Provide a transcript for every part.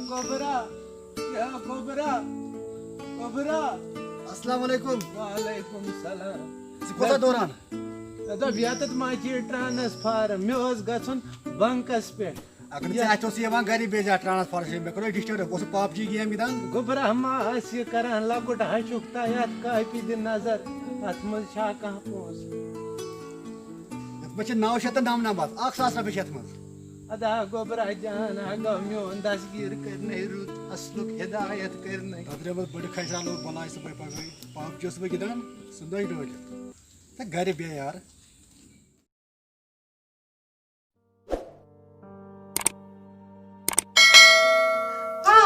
Cobra, ya Cobra, Cobra. Assalamualaikum. Waalaikum salam. Kota doran. Dad yatat machi transfer meos gasun bankas pe. Agar ژٕ اَتہِ اوس یِوان گرِ بیٚیہِ ٹرانسفر مےٚ کوٚر ڈِسٹرب بہٕ اوسُس پب جی گیم گِنٛدان Cobra ma asi karan lagut hachuk tayat kapi din nazar atmaz sha kah pos. یَتھ منٛز چھِ 999 1000 رۄپیہِ چھِ یَتھ منٛز Ada Cobra jan aga meon dasgir karne rut asluk hidayat karne. تَتھ درٛایہِ بٔڑٕ کھَجا لوگ بَلاے صُبحٲے پَگہٲے پب جی اوسُس بہٕ گِنٛدان سُہ نٔے ڈٲلِتھ تہٕ گرِ بیٚیہِ یار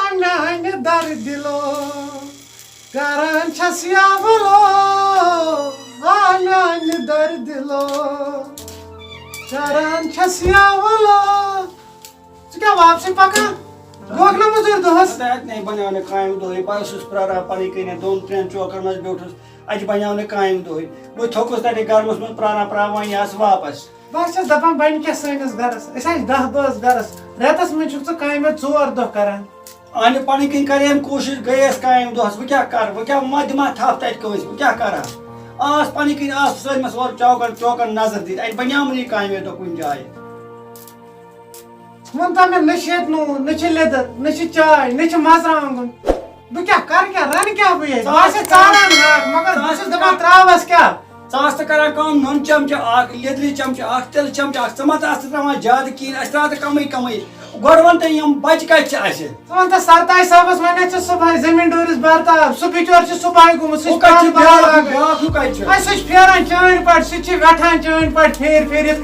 Anane dar dilo karan chasyavalo anane dar dilo karan chasyavalo Kya वापसी पका गोगना मजूर दोस्त नहीं बनाने कायम दोई पासुस प्रारा पानी कने 2-3 चौकर मज बेठुस आज बनाने कायम दोई वो थोकस तटे गारमस में प्रारा प्रावा यास वापस बस दपन बन के सैनस गरस ऐसा 10 बस गरस रेतस में छु कायम 4 दो करन आने पानी कने करेम कोशिश गयस कायम दोस वो क्या कर वो क्या मध्यमा थाप तट कोस वो क्या करा आस पानी कने आस सलमस और चौकर नजर दी आज बनामनी कायम तो कुन जाय Monta में नशेत नो नशे लेदर नशे चाय नशे मसरांगुन बे क्या कर क्या रन क्या बे बस चाला ना मगर बस दबा त्रावस क्या सास त करा काम नन चमच आख लेदरी चमच आख तेल चमच आख समत आस तमा ज्यादा कीन अस्त्रात कमई कमई गोरवन त यम बच कत छ आसे समत सरताई साहबस वने छ सुबह जमीन डोरिस बरता सुबिचोर छ सुबह गुम सु कत छ बाखु कत छ आई सु फेरन चाइन पट सु छ वठान चाइन पट फेर इत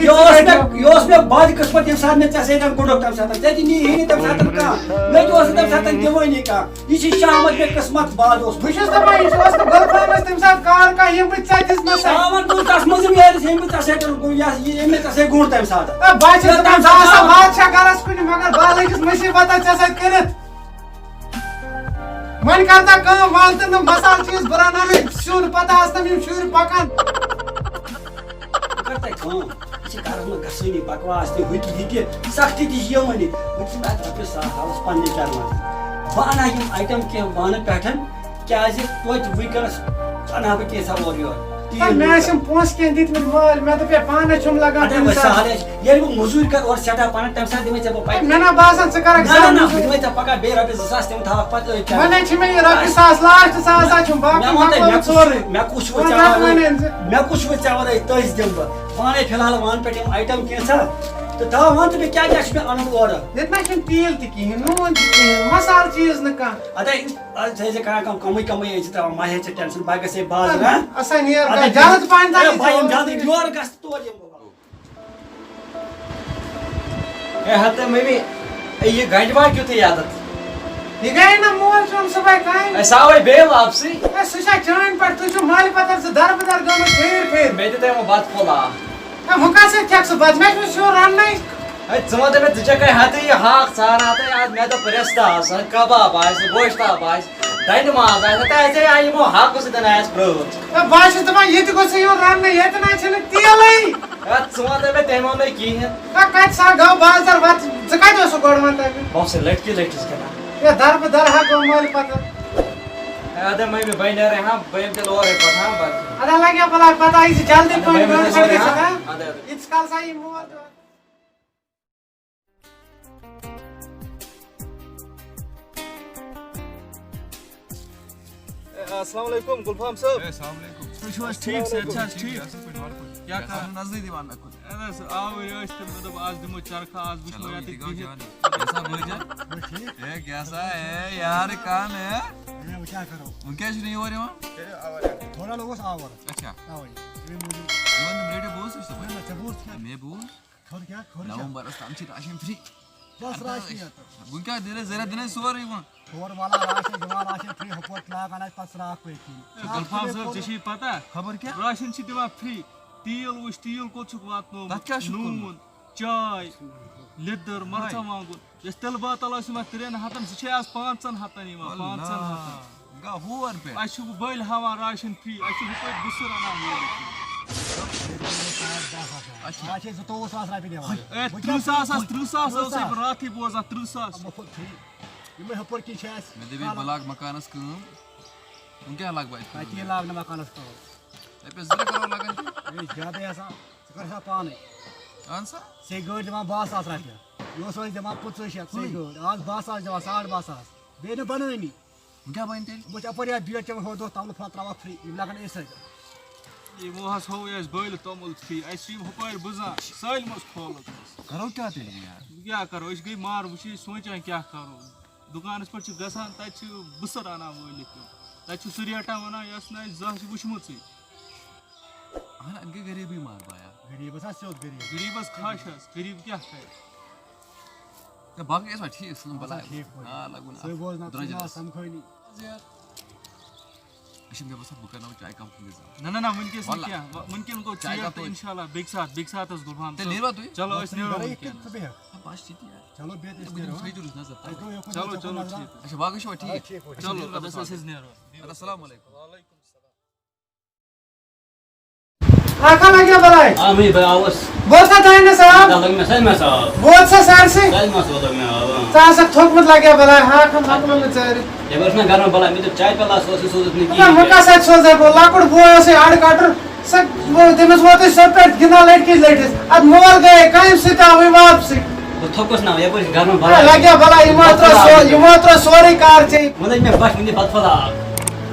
योस में बाद किस्मत यम साथ में तसे तम कोडक तम साथ तेति नी हिनी तम साथ का मैं जो तम साथ देवनी का ये छ शामत में किस्मत बाद ओस बुशस दबा इस वस्त गर्लफ्रेंड तम साथ कार का यम बच दिस न सावन तू तस मज में यार सेम तसे कर को या ये में तसे गुण तम साथ बाच तम साथ बादशाह करस कुन मगर बालकिस मुसीबत छ करत मन करता काम वालत न मसाल चीज बनाना में शुर पता आस्तम यम शुर पकान करता काम इसे कारण में गसनी बकवास ते हुई की सख्ती दी यमनी मुझे बात पे साथ हाउस पानी करना बाना यम आइटम के बाना पैटर्न क्या जे तो वीकरस अना पे के सा और यो मैं सम पोस के दित में माल मैं तो पे पाना छुम लगा अरे वसाले ये वो मजदूर कर और सेटा पाना टाइम साथ में जब पाई मैं ना बासन से कर ना ना मैं तो पका बेरा पे सास ते था पत मैंने छिमे रबी सास लास्ट सास आ छुम बाकी मैं कुछ वो चावल तइस देम पाने फिलहाल वन पे आइटम के सा तो था वन पे क्या क्या में आनंद ऑर्डर इतना किन तेल की नून की मसाला चीज न का अरे जैसे कहा कम कम ये चित्र माहे से टेंशन बागे से बाज ना असा नियर का जल्द पानी दा भाई हम जल्दी लोर गस तोड़ ये ए हते में भी ये गंजवा क्यों थे आदत ये गए ना मोल सुन सुबह काई ऐसा होई बेल आपसी ए सुशा चाइन पर तुझो माल पतर से दर बदर गम फेर मैं तो वो बात खोला ए मुका से क्या सो बज में शो रन नहीं ए जमाते में तुझे कहीं हाथे ये हाक सारा आता यार मैं तो परस्ता सन कबाब आइस गोश्ता आइस दाइन मास आइस तो ऐसे आई मो हाक को से देना है ब्रो ए बाश तो मैं ये तो से यो रन नहीं ये तो ना छने तेलई ए जमाते में तेमो में की है का कत सा गांव बाजार बात जका दो सो गोड़ मन बहुत से लटके इसके ना ये दर बदर हा को माल पतर अरे मैं भी बहने रहे हां बहन के लोर है पता बात अदा लगे भला पता इस जल्दी कोई मैं कर भी सकते हाँ, सका अरे इट्स कल सही मोर अस्सलाम वालेकुम गुलफाम साहब अस्सलाम वालेकुम तुझ ठीक से अच्छा ठीक क्या कर नजदीक दीवान ना कुछ अरे आओ ये मतलब आज दिमो चरखा आज बुश चलो में ठीक हो आती जान कैसा बोल जा ये कैसा है यार कान है मैं क्या करो उनके नहीं हो रहे वहां थोड़ा लोगों से आवर अच्छा आवई ये मुझे ये रेडियो बोल सकते हो मैं चबूर क्या मैं बोल खोल क्या नवंबर आमची राशन फ्री बस राशि आता उनका दिले जरा दिने सोर ही वहां और वाला राशि जमा राशि फ्री हुकूमत लगाना पसरा पे की गुलफाम साहब जशी पता खबर क्या राशन छी दिवा फ्री तेल वुश तेल को छुक वातनो तत क्या शुक्र नून चाय लिदर मरचा मांगुन यस तेल बातल आस मा 3 हतन से आज 5 हतन यमा 5 हतन गा हुआ पे आशु बैल हवा राशन फ्री आशु कोई गुसर ना मिले राशि 200 रुपए देवा ए 30 रात ही बोजा 30 یِمے ہُپٲرۍ کِنۍ چھِ اَسہِ مےٚ دَپے بہٕ لاگہٕ مکانَس کٲم وۄنۍ کیٛاہ لاگہٕ بہٕ اَتہِ تَتہِ یہِ لاگنہٕ مکانَس کٲم رۄپیَس 2 کرور لگان یہِ چھِ زیادَے آسان ژٕ کر سا پانَے اہن سا سیٚکہِ گٲڑۍ دِوان 12,000 رۄپیہِ یہِ اوس أسۍ دِوان 25,000 سیٚکہِ گٲڑۍ آز 12,000 دِوان 12,500 بیٚیہِ نہٕ بَنٲنی وۄنۍ کیٛاہ بَنہِ تیٚلہِ بہٕ چھُس اَپٲرۍ یَتھ ڈیٹ چٮ۪وان ہورٕ دۄہ تَملہٕ پھل ترٛاوان فرٛی یِم لَگان أتھۍ سۭتۍ یِمو حظ ہووے اَسہِ بٲلہِ توٚمُل فی اَسہِ چھِ یِم ہُپٲرۍ بٕزان سٲلمَس کھولُک کرو کیٛاہ تیٚلہِ یار کیٛاہ کَرو أسۍ گٔے مار وٕچھ أسۍ سونٛچان کیٛاہ کَرو دُکانَس پٮ۪ٹھ چھِ گژھان تَتہِ چھِ بٕسٕر اَنان وٲلِتھ تَتہِ چھُ سُہ ریٹا وَنان یۄس نہٕ اَسہِ زانٛہہ چھِ وٕچھمٕژٕے اہن اَتھ گٔے غریٖبی مار بایا غریٖبَس حظ سیوٚد غریٖب غریٖبَس کھَش حظ غریٖب کیٛاہ کَرِ باقٕے ٲسوا ٹھیٖک ژھٕنُن بَلاے ٹھیٖک پٲٹھۍ آ لگوُن سُے بوزناو ژٕ درٛۄجرَس ناو سَمکھٲنی یہِ چھُنہٕ مےٚ باسان بہٕ کَرناو چاے کَپ کُنہِ زَن نہ وٕنکٮ۪س نہٕ کیٚنٛہہ وٕنکٮ۪ن گوٚو ژیر تہٕ اِنشاء اللہ بیٚکہِ ساتہٕ حظ گوٚو تیٚلہِ نیٖروا تُہۍ چلو أسۍ نیرو گَرَے وٕنکٮ۪ن ژٕ بیٚہہ بَس چھِ تی یار چلو بیٚہہ أسۍ بہٕ نیرو دِمہٕ فرٛجَرٕچ نظر اَسہِ گوٚو یوکُن چلو یوکُن چلو نظرا ٹھیٖک اچھا باقٕے چھُوا ٹھیٖک چلو اَدٕ أسۍ نیرو اَدٕ السلام علیکُم आँखा लग गया बलाई हाँ मैं आवाज बोल सा दाहिने साहब लग में सही में साहब बोल सा सर से सही में सोच में आवा सा सा ठोक मत लग गया बलाई हाँ हम लोग में चाहे ये बस ना घर में बोला मैं तो चाय पिला सोच नहीं ना मुका सच सोच है बोला कुछ वो ऐसे आड़ काटर सब वो दिमाग वो तो सब पे गिना लाइट की लाइट अब मोबाइल गए कहीं से था हुई वापसी तो थोकस ना ये बस घर में बोला लग गया बलाई इमात्रा सोरी कार चाहिए मतलब मैं बस मुझे बात पता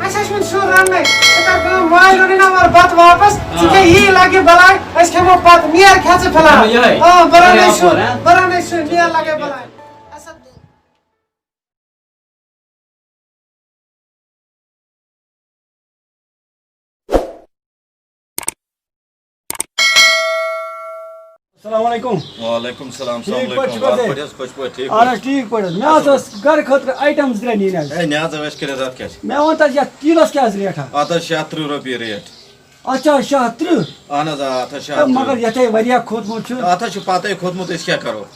अच्छा इसमें शोर रन नहीं इतना काम मोबाइल उन्हें ना मार बात वापस ठीक है ये लगे बलाई इसके वो बात नियर कैसे फैला हाँ बड़ा नहीं शोर नियर लगे बलाई अस्सलाम वालेकुम वालेकुम सलाम ठीक सलाम पट वालेकुम खुश पट ठीक आना ठीक पट मैं आस घर खतर आइटम्स द्रे नीन ए न्याज वेश करे रात क्या मैं वंत या किलोस क्या रेट आता 76 रुपये रेट अच्छा 76 आना जा आता 76 मगर यथे वरिया खोदमो छु आता छु पाते खोदमुत इस क्या करो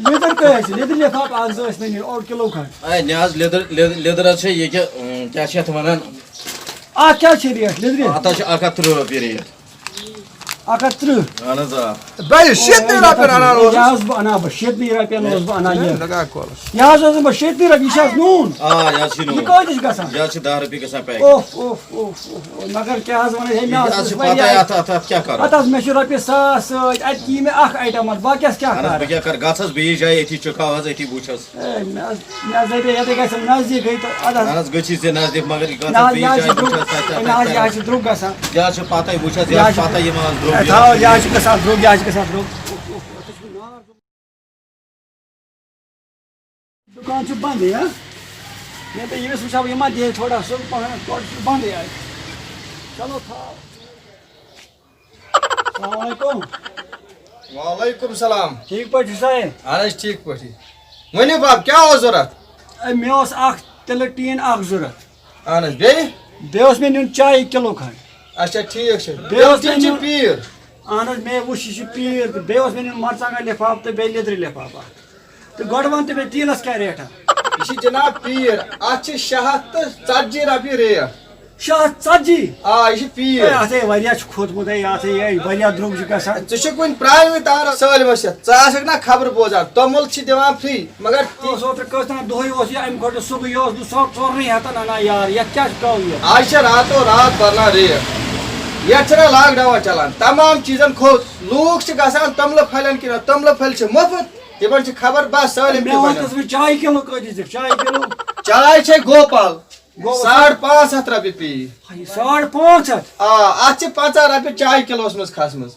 लेदर कैसे लेदर लिफाफ आज दस नहीं और किलो खंड ए न्याज लेदर छे ये क्या छे वनान आ क्या छ रेट लेदर आता 71 रुपये रेट 71 आना जा بَیہِ شیٚتنٕے رۄپیَن اَنان اوسُس यास बना ब 70 रुपया नोस बना ये لگا کولَس यास ओस ब 70 रुपया यस नून आ या छिनो ये कोदिस गसा या छ 10 रुपये का पैक ओफ ओफ ओफ मगर क्या हस वन है या छ पाते आता क्या करो अतस मे छु रुपया 100 अत की में अख आइटम बाकिस क्या आना कर बे क्या कर गाछस बे जाय एथि चुकावस एथि बुछस मैं जरे यते गस नजदीक गई तो अतस आना गछि से नजदीक मगर ना गाछस बे या जाय बुछस या द्रुग गसा या छ पाते बुछस या पाते ये मान द्रो था या के साथ द्रुग या के साथ द्रुग दुकान छु बंद है मैं तो ये सोचा ये मत दे थोड़ा सो बंद है चलो था अस्सलाम वालेकुम वालेकुम सलाम ठीक पट साहेब अरे ठीक पटी वनी बाप क्या हो जरूरत मे ओस अख तिल टीन अख जरूरत अहन बे बे ओस मे न्यून चाय किलो खंड अच्छा ठीक छे बेस बेस ती पीर अहन मे वुश यह पीर तो बे ओस मे न्यून मरचांगा लिफाफ तो बे लेदर लिफाफ तो गड वन तो बे तीलस क्या रेट ये जनाब पीर आज 740 रुपये रेट 740 आ ये पीर अते वरिया खोदमुत अते वरिया द्रुग गसा चे कुन प्राइम तार सालमस चासक ना खबर बोजा तमुल छी दिवान फ्री मगर सो तो कसना दोय ओस अम खट सुबह ओस 104 हतन ना यार ये क्या कहो ये आज रातों रात भरना रेट ये छना लॉकडाउन चलान तमाम चीजन खोद लोग छ गसान तमल फलन कि तमल फल छ मुफ्त यमन छ खबर बस सालम मैं वंतस में चाय किलो कदिस चाय किलो चाय छे गोपाल 550 रुपये पी 550 आज 50 रुपये चाय किलोस मज खसमज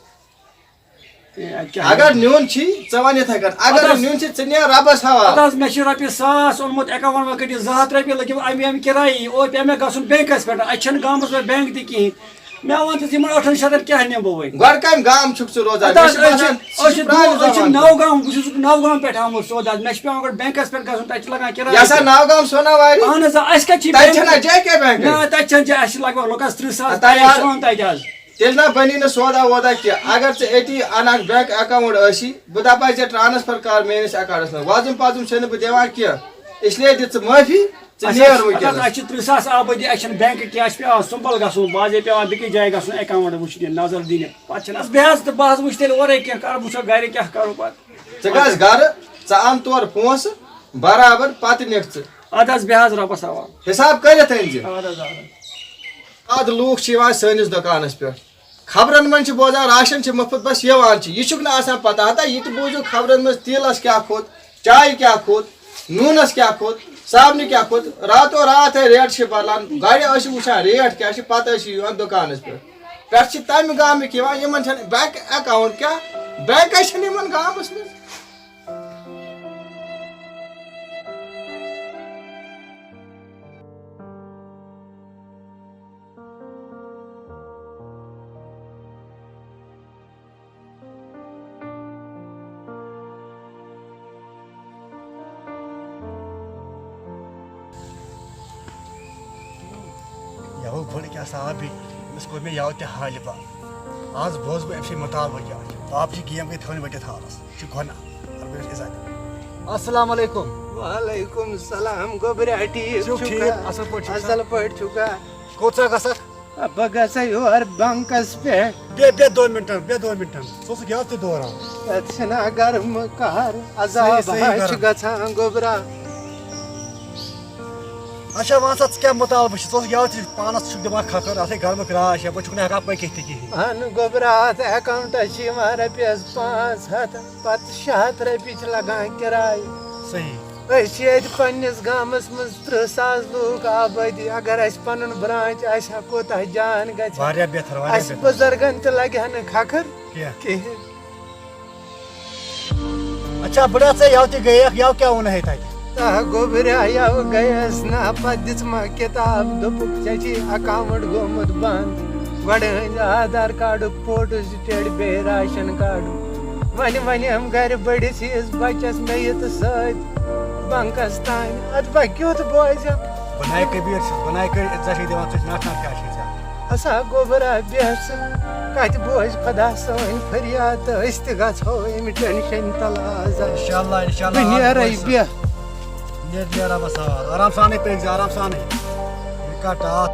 अगर न्यून छी चवन यथ कर अगर न्यून छी चनिया रबस हवा अतस मे छ रुपया 100 ओनमुत अकाउंट में कटी 200 रुपया लगे अम किराय ओ पे मे गसन बैंकस पे अच्छन गामस में बैंक दी की मैं वंत यमन 8 शतर क्या नेबो वे गड काम गाम छुक छु रोजा नवगाम नवगाम पे हम सोदा मे पे बैंकस पे गसन तच लगा किराय यासा नवगाम सोनावारी अहन अस का छी तछना जेके बैंक ना तछन जे अस लगभग लोकस 30 तयार तजाज तेल ना बनी न सोदा वोदा कि अगर से एटी अनाक बैंक अकाउंट असी बुदापा जे ट्रांसफर कर मेनिस अकाउंट में वाजुम पाजुम छन ब देवा कि इसलिए दित माफी चनियर व के अच्छा 30 आबादी एक्शन बैंक क्या पे संभल गसन बाजे पे बिकी जाय गसन अकाउंट वुछ नजर दिन पछन बेहस तो बाज वुछ तेल और के कर बुछ गारे क्या करो पत जगस घर च आम तौर पोस برابر پتہ نِکھ ژٕ اد حظ بیٚہہ حظ رۄبَس حوال حساب کٔرِتھ أنۍزِ اد حظ اد حظ ادٕ لوٗکھ چھِ یِوان سٲنِس دُکانَس پٮ۪ٹھ خبرن منٛز چھِ بوزان راشن چھِ مُفت بس یِوان چھِ یہِ چھُکھ نہٕ آسان پتہ ہتا یہِ تہِ بوٗزِو خبرن منٛز تیٖلس کیٛاہ کھوٚت چایہِ کیٛاہ کھوٚت نوٗنس کیٛاہ کھوٚت صابنہِ کیٛاہ کھوٚت راتو رات ریٹ چھِ بدلان گرِ ٲسِو وٕچھان ریٹ کیٛاہ چھِ پتہٕ ٲسِو یِوان دُکانس پٮ۪ٹھ چھِ تمہِ گامٕکۍ یِوان یِمن چھنہٕ بینک اکاونٹ کیٛاہ بینکے چھِنہٕ یِمن گامس منٛز یو بٔڑ کیٛاہ سا آبی أمِس کوٚر مےٚ یَوٕ تہِ حالہِ بہ آز بوز بہٕ أمۍ سٕنٛدِ مُطالبہٕ کیٛاہ چھِ باپچہِ گیم گٔے تھٲونۍ ؤٹِتھ حالس یہِ چھُ گۄناہ السلام علیکم وعلیکم السلام گوبرا ٹھیٖک چھُو ٹھیٖک اصل پٲٹھۍ اصل پٲٹھۍ چھُکھا کوٚت سا گژھکھ بہٕ گژھے یور بنکس پٮ۪ٹھ بیٚیہِ 2 مِنٹن ژٕ اوسُکھ یَوٕ تہِ دوران تتہِ چھِنا گرمہٕ قہر عذاب حظ چھُ گژھان گوبرا اچھا وَن سا ژٕ کیٛاہ مُطالبہٕ چھُ ژٕ اوسُکھ یَوٕ تہِ پانس چھُکھ دِوان کھکھر اَتھے گرمہٕ کراش یپٲرۍ چھُکھ نہٕ ہٮ۪کان پٔکِتھ تہِ کِہیٖنۍ اہن گوبرا اتھ اکاونٹس چھِ یِوان رۄپیس 500 پتہٕ 600 رۄپیہِ چھِ لگان کِراے صحیح أسۍ چھِ ییٚتہِ پننِس گامس منٛز 30,000 لوٗکھ آبٲدی اگر اسہِ پنُن برانچ آسہِ ہا کوتاہ جان گژھِ واریاہ بہتر اسہِ بُزرگن تہِ لگہِ ہا نہٕ کھکھر کینٛہہ کِہیٖنۍ اچھا بٕڑا ژٕ یَوٕ تہِ گٔیکھ یَوٕ کیٛاہ ووٚنہے تتہِ گوبرا یو گٔیس نا پتہٕ دِژما کِتاب دوٚپُکھ ژےٚ چھُے اکاونٹ گوٚمُت بنٛد گۄڈٕ أنۍ آدھار کارڈُک فوٹو سِٹیٹ بیٚیہِ راشن کارڈُک وۄنۍ ونیٚم گرِ بٔڑِس ہِوِس بچس مےٚ یہِ تہٕ سۭتۍ بنکس تانۍ ادٕ بہٕ کیُتھ بوزم بناے کبیٖر چھُس بناے کٔرِتھ ژےٚ چھے دِوان ژٕ ناٹان کیٛاہ چھے ژےٚ ہسا گوبرا بیٚہہ ژٕ کتہِ بوزِ خۄدا سٲنۍ فریاد تہٕ أسۍ تہِ گژھو امہِ ٹٮ۪نشن تل آز انشاءاللہ انشاءاللہ بہٕ نیرے بیٚہہ نیرا بس آرام سانے پٔکۍ زِ آرام سانے یہِ کَٹ ٹاپ